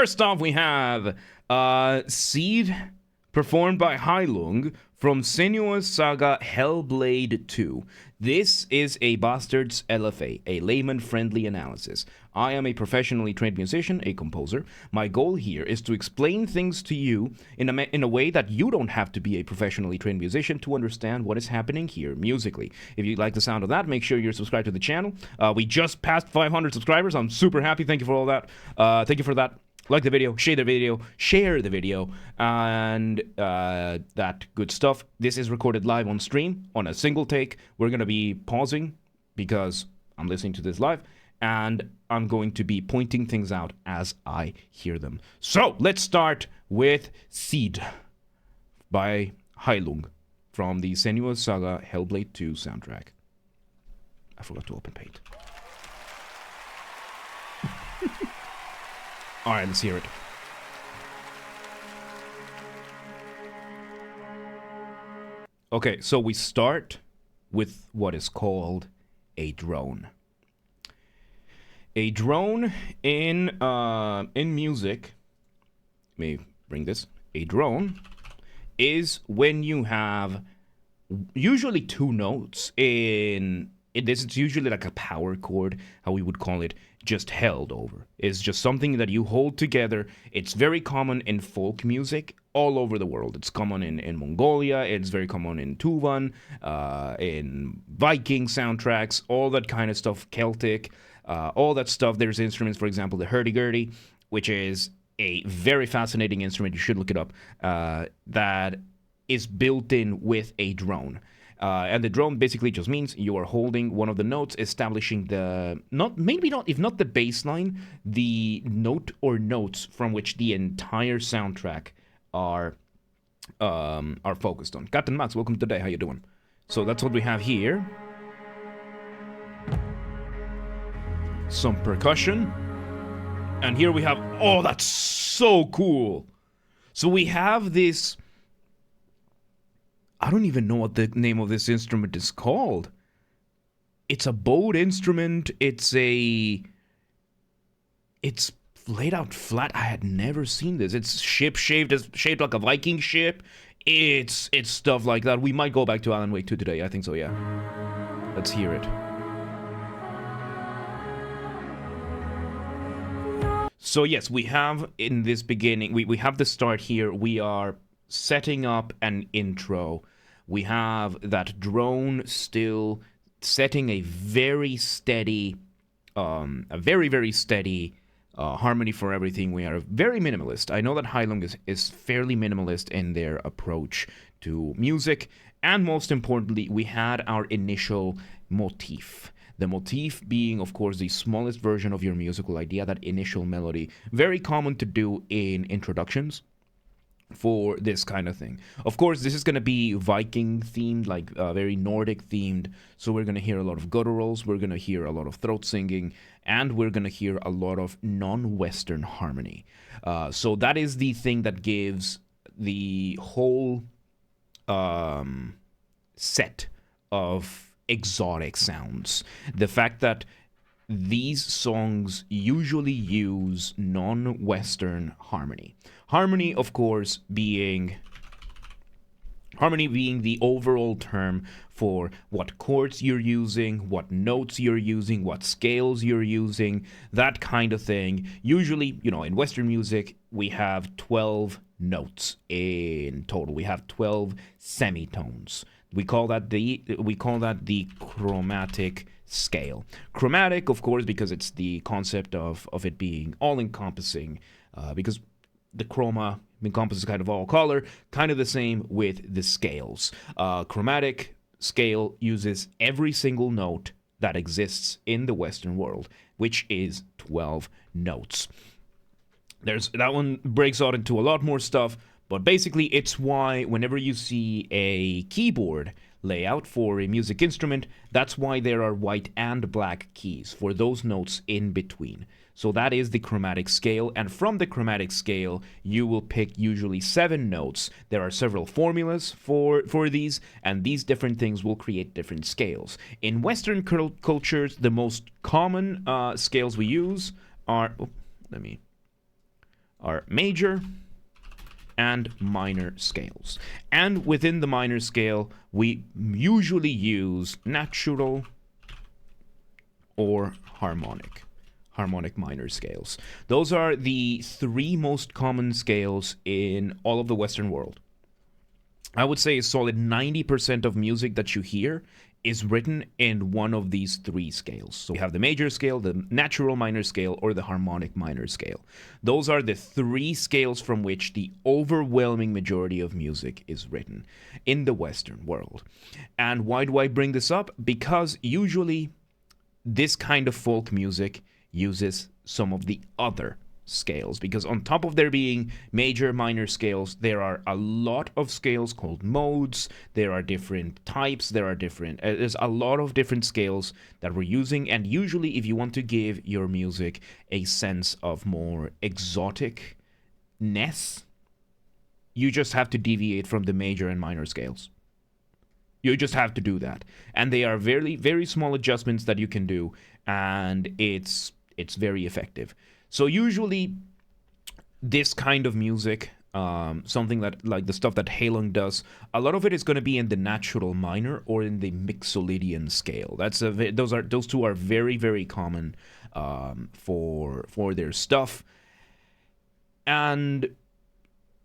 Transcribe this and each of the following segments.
first off, we have Seidh, performed by Heilung, from Senua's Saga Hellblade 2. This is a Basterd's LFA, a layman-friendly analysis. I am a professionally trained musician, a composer. My goal here is to explain things to you in a way that you don't have to be a professionally trained musician to understand what is happening here musically. If you like the sound of that, make sure you're subscribed to the channel. We just passed 500 subscribers. I'm super happy. Thank you for all that. Thank you for that. Like the video, share the video, and that good stuff. This is recorded live on stream on a single take. We're going to be pausing because I'm listening to this live, and I'm going to be pointing things out as I hear them. So let's start with Seidh by Heilung from the Senua Saga Hellblade 2 soundtrack. I forgot to open Paint. Alright, let's hear it. Okay, so we start with what is called a drone. A drone in music, let me bring this. A drone is when you have usually two notes in this. It's usually like a power chord, how we would call it, just held over. It's just something that you hold together. It's very common in folk music all over the world. It's common in Mongolia. It's very common in Tuvan, in Viking soundtracks, all that kind of stuff, Celtic, all that stuff. There's instruments, for example, the hurdy-gurdy, which is a very fascinating instrument. You should look it up. That is built in with a drone. And the drone basically just means you are holding one of the notes, establishing if not the baseline, the note or notes from which the entire soundtrack are focused on. Captain Max, welcome today. How you doing? So that's what we have here. Some percussion. And here we have, oh, that's so cool. So we have this, I don't even know what the name of this instrument is called. It's a bowed instrument. It's laid out flat. I had never seen this. It's shaped like a Viking ship. It's stuff like that. We might go back to Alan Wake 2 today. I think so, yeah. Let's hear it. So yes, we have in this beginning, we have the start here. We are setting up an intro. We have that drone still setting a very steady, very steady harmony for everything. We are very minimalist. I know that Heilung is fairly minimalist in their approach to music. And most importantly, we had our initial motif. The motif being, of course, the smallest version of your musical idea, that initial melody. Very common to do in introductions for this kind of thing. Of course, this is going to be Viking themed, like very Nordic themed. So we're going to hear a lot of gutturals, we're going to hear a lot of throat singing, and we're going to hear a lot of non-Western harmony. So that is the thing that gives the whole set of exotic sounds. The fact that these songs usually use non-Western harmony. Harmony, of course, being the overall term for what chords you're using, what notes you're using, what scales you're using, that kind of thing. Usually, in Western music, we have 12 notes in total. We have 12 semitones. We call that the chromatic scale. Chromatic, of course, because it's the concept of it being all-encompassing, because the chroma encompasses kind of all color, kind of the same with the scales. Chromatic scale uses every single note that exists in the Western world, which is 12 notes. That one breaks out into a lot more stuff, but basically it's why whenever you see a keyboard layout for a music instrument, that's why there are white and black keys for those notes in between. So that is the chromatic scale, and from the chromatic scale, you will pick usually 7 notes. There are several formulas for these, and these different things will create different scales. In Western cultures, the most common scales we use are... are major and minor scales. And within the minor scale, we usually use natural or harmonic minor scales. Those are the 3 most common scales in all of the Western world. I would say a solid 90% of music that you hear is written in one of these 3 scales. So we have the major scale, the natural minor scale, or the harmonic minor scale. Those are the 3 scales from which the overwhelming majority of music is written in the Western world. And why do I bring this up? Because usually this kind of folk music uses some of the other scales, because on top of there being major, minor scales, there are a lot of scales called modes. There are different types. There's a lot of different scales that we're using. And usually if you want to give your music a sense of more exoticness, you just have to deviate from the major and minor scales. You just have to do that. And they are very, very small adjustments that you can do, and it's very effective. So usually this kind of music, something that like the stuff that Heilung does, a lot of it is going to be in the natural minor or in the Mixolydian scale. Those 2 are very, very common for their stuff. And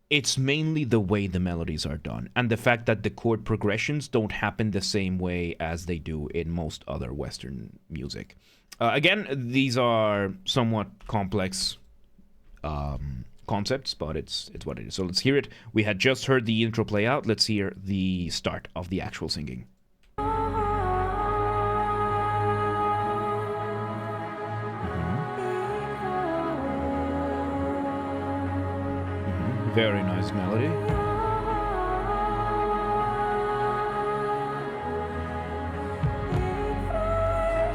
it's mainly the way the melodies are done and the fact that the chord progressions don't happen the same way as they do in most other Western music. Again, these are somewhat complex concepts, but it's what it is. So let's hear it. We had just heard the intro play out. Let's hear the start of the actual singing. Very nice melody.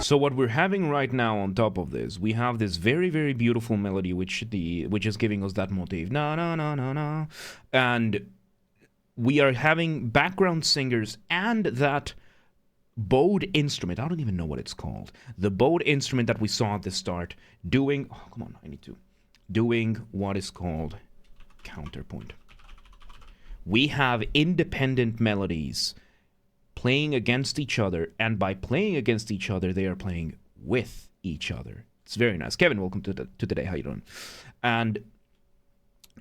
So what we're having right now on top of this, we have this very, very beautiful melody which is giving us that motif, na na na na na, and we are having background singers and that bowed instrument. I don't even know what it's called. The bowed instrument that we saw at the start doing what is called counterpoint. We have independent melodies playing against each other, and by playing against each other, they are playing with each other. It's very nice. Kevin, welcome to today. How you doing? And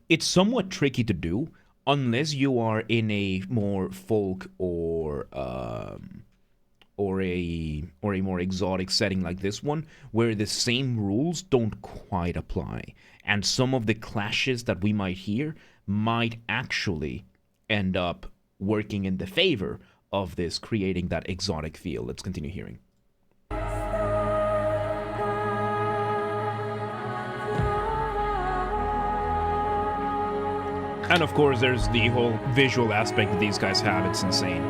it's somewhat tricky to do unless you are in a more folk or a more exotic setting like this one, where the same rules don't quite apply, and some of the clashes that we might hear might actually end up working in the favor of this, creating that exotic feel. Let's continue hearing. And of course, there's the whole visual aspect that these guys have. It's insane.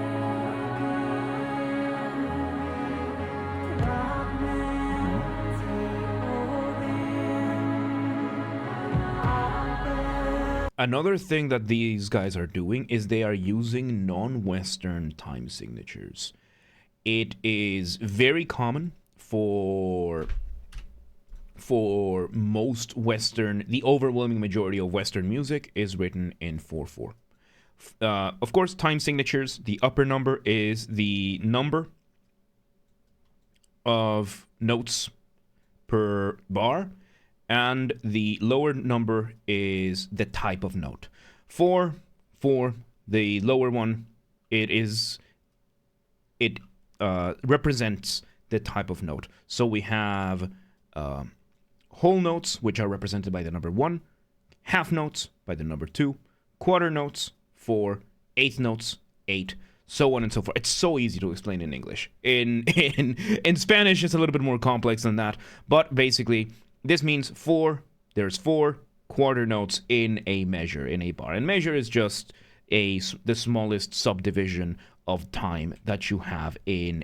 Another thing that these guys are doing is they are using non-Western time signatures. It is very common for most Western, the overwhelming majority of Western music is written in 4/4. Of course, time signatures, the upper number is the number of notes per bar, and the lower number is the type of note. For the lower one, it represents the type of note. So we have whole notes, which are represented by the number 1, half notes by the number 2, quarter notes 4, eighth notes 8, so on and so forth. It's so easy to explain in English. In Spanish, it's a little bit more complex than that, but basically, this means there's 4 quarter notes in a measure, in a bar. And measure is just the smallest subdivision of time that you have in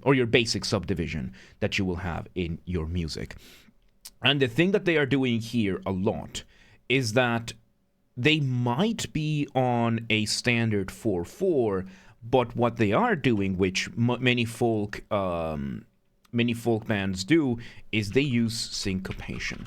or your basic subdivision that you will have in your music. And the thing that they are doing here a lot is that they might be on a standard 4/4, but what they are doing, which many folk bands do, is they use syncopation.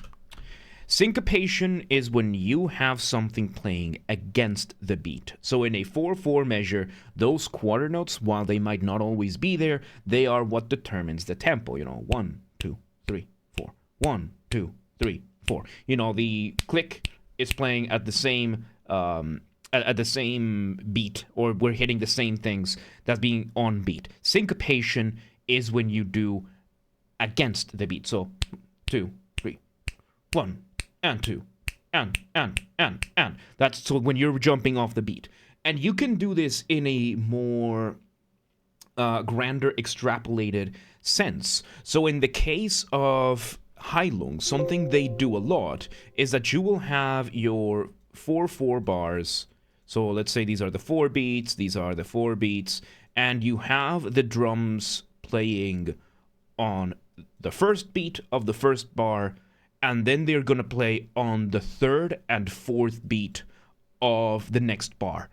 Syncopation is when you have something playing against the beat. So in a 4/4 measure, those quarter notes, while they might not always be there, they are what determines the tempo. 1, 2, 3, 4. 1, 2, 3, 4. The click is playing at the same at the same beat, or we're hitting the same things that's being on beat. Syncopation is when you do against the beat. So 2, 3, 1, and 2, and. That's so when you're jumping off the beat. And you can do this in a more grander, extrapolated sense. So in the case of Heilung, something they do a lot is that you will have your 4/4 bars. So let's say these are the 4 beats, these are the 4 beats, and you have the drums playing on the first beat of the first bar, and then they're going to play on the 3rd and 4th beat of the next bar.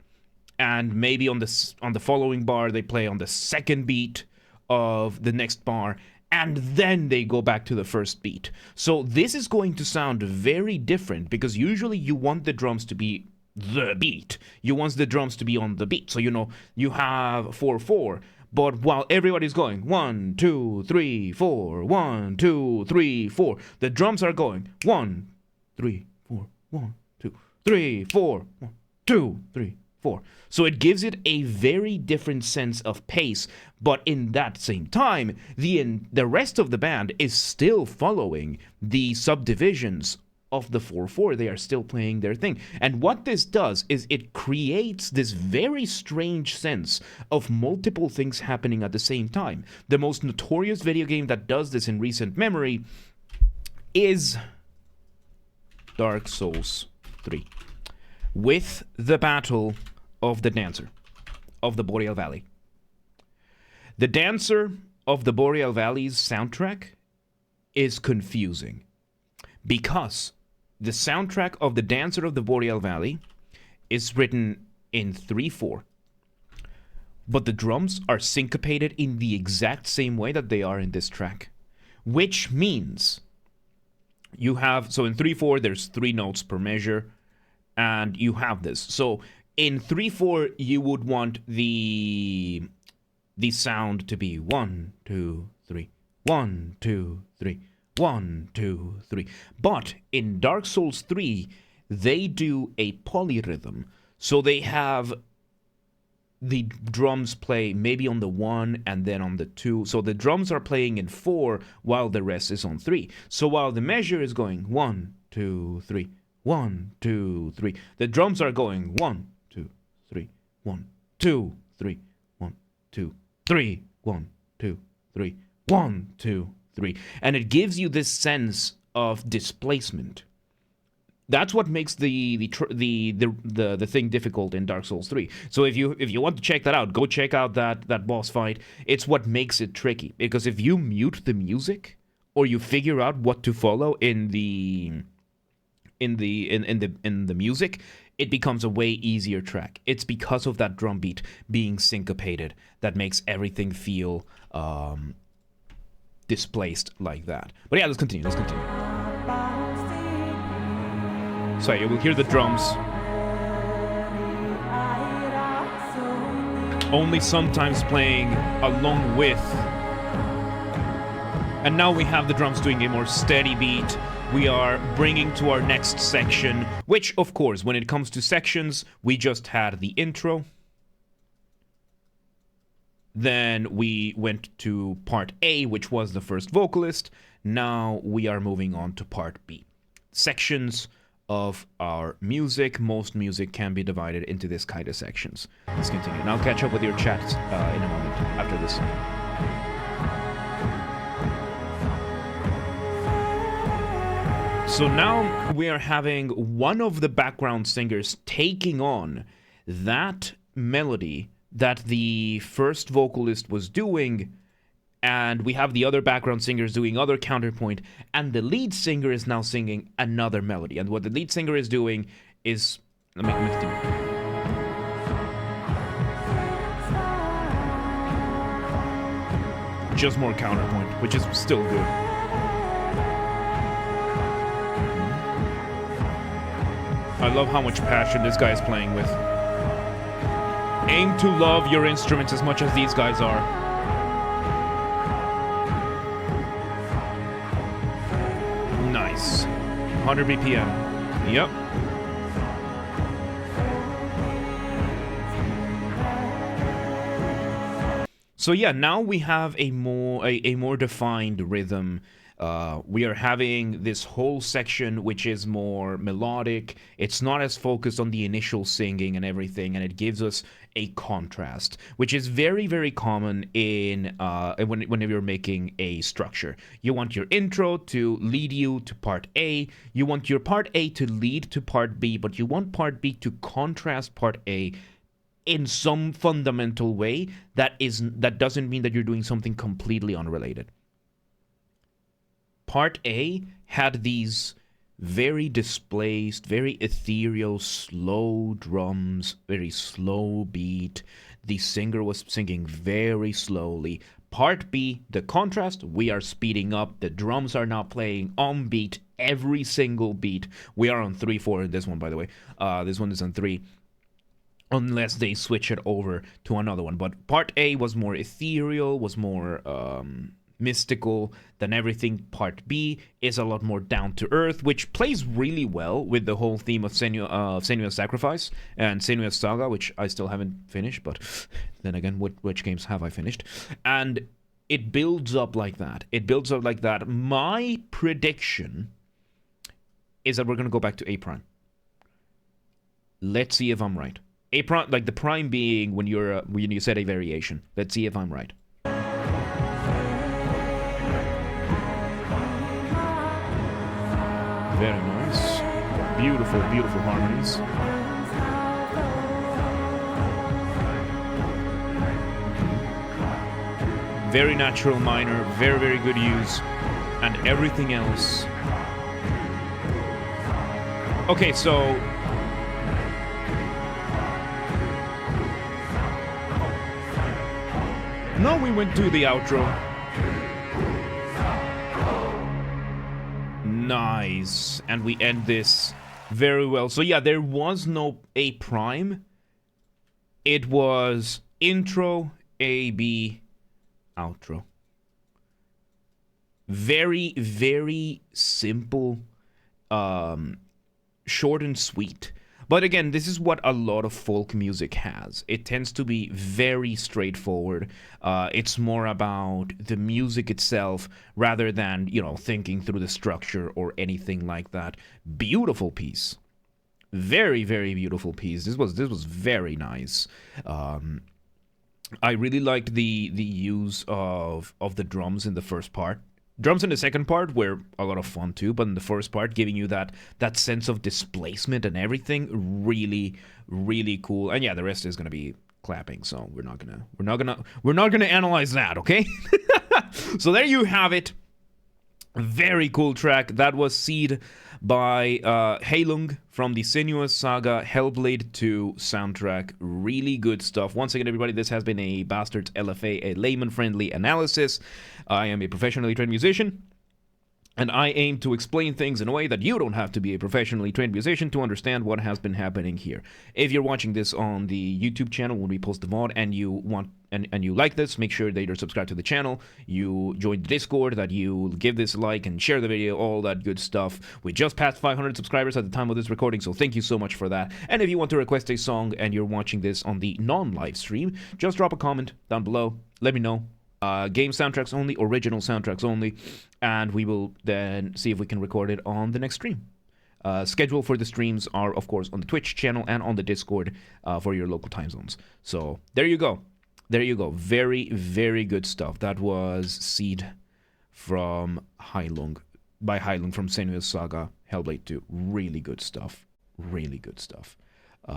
And maybe on the following bar, they play on the 2nd beat of the next bar, and then they go back to the first beat. So this is going to sound very different, because usually you want the drums to be the beat. You want the drums to be on the beat. So, you have 4/4, but while everybody's going 1, 2, 3, 4, 1, 2, 3, 4, the drums are going 1, 3, 4, 1, 2, 3, 4, 1, 2, 3, 4. So it gives it a very different sense of pace, but in that same time, the rest of the band is still following the subdivisions of the 4/4. They are still playing their thing. And what this does is it creates this very strange sense of multiple things happening at the same time. The most notorious video game that does this in recent memory is Dark Souls 3, with the Battle of the Dancer of the Boreal Valley. The Dancer of the Boreal Valley's soundtrack is confusing, because the soundtrack of the Dancer of the Boreal Valley is written in 3/4, but the drums are syncopated in the exact same way that they are in this track, which means you have, so in 3/4 there's 3 notes per measure, and you have this. So in 3/4 you would want the sound to be 1, 2, 3, 1, 2, 3, 1, 2, 3. But in Dark Souls 3, they do a polyrhythm. So they have the drums play maybe on the 1 and then on the 2. So the drums are playing in 4 while the rest is on 3. So while the measure is going 1, 2, 3, 1, 2, 3, the drums are going 1, 2, 3, 1, 2, 3, 1, 2, 3, 1, 2, 3, 1, 2, 3, and it gives you this sense of displacement. That's what makes the thing difficult in Dark Souls 3. So if you want to check that out, go check out that boss fight. It's what makes it tricky, because if you mute the music, or you figure out what to follow in the music, it becomes a way easier track. It's because of that drum beat being syncopated that makes everything feel displaced like that. But yeah, let's continue. So you will hear the drums only sometimes playing along with, and now we have the drums doing a more steady beat. We are bringing to our next section, which of course, when it comes to sections, we just had the intro. Then we went to part A, which was the first vocalist. Now we are moving on to part B. Sections of our music. Most music can be divided into this kind of sections. Let's continue. And I'll catch up with your chat in a moment after this. So now we are having one of the background singers taking on that melody that the first vocalist was doing, and we have the other background singers doing other counterpoint, and the lead singer is now singing another melody. And what the lead singer is doing is, let me continue. Just more counterpoint, which is still good. I love how much passion this guy is playing with. Aim to love your instruments as much as these guys are. Nice. 100 BPM. Yep. So yeah, now we have a more defined rhythm. We are having this whole section which is more melodic. It's not as focused on the initial singing and everything, and it gives us a contrast, which is very, very common in whenever you're making a structure. You want your intro to lead you to part A. You want your part A to lead to part B, but you want part B to contrast part A in some fundamental way that doesn't mean that you're doing something completely unrelated. Part A had these very displaced, very ethereal, slow drums, very slow beat. The singer was singing very slowly. Part B, the contrast, we are speeding up. The drums are now playing on beat, every single beat. We are on 3/4 in this one, by the way. This one is on 3. Unless they switch it over to another one. But part A was more ethereal, was more mystical than everything. Part B is a lot more down to earth, which plays really well with the whole theme of Senua's Sacrifice and Senua's Saga, which I still haven't finished, but then again, which games have I finished? And it builds up like that. It builds up like that. My prediction is that we're going to go back to A prime. Let's see if I'm right. A prime, like the prime being when you set a variation. Let's see if I'm right. Very nice. Beautiful, beautiful harmonies. Very natural minor, very, very good use. And everything else. Okay, so now we went to the outro. Nice. And we end this very well. So yeah, there was no A prime. It was intro, A, B, outro. Very, very simple, short and sweet. But again, this is what a lot of folk music has. It tends to be very straightforward. It's more about the music itself rather than, thinking through the structure or anything like that. Beautiful piece. Very, very beautiful piece. This was very nice. I really liked the use of the drums in the first part. Drums in the second part were a lot of fun too, but in the first part, giving you that sense of displacement and everything, really, really cool. And yeah, the rest is gonna be clapping, so we're not gonna analyze that, okay? So there you have it. Very cool track. That was Seidh by Heilung from the Senua Saga Hellblade 2 soundtrack. Really good stuff. Once again, everybody, this has been a Basterd's LFA, a layman-friendly analysis. I am a professionally trained musician, and I aim to explain things in a way that you don't have to be a professionally trained musician to understand what has been happening here. If you're watching this on the YouTube channel when we post the VOD and you want and you like this, make sure that you're subscribed to the channel, you join the Discord, that you give this a like and share the video, all that good stuff. We just passed 500 subscribers at the time of this recording, so thank you so much for that. And if you want to request a song and you're watching this on the non-live stream, just drop a comment down below, let me know. Game soundtracks only, original soundtracks only, and we will then see if we can record it on the next stream. Schedule for the streams are, of course, on the Twitch channel and on the Discord for your local time zones. So there you go. There you go. Very, very good stuff. That was Seidh from Heilung, by Heilung from Senua's Saga Hellblade 2. Really good stuff. Really good stuff. But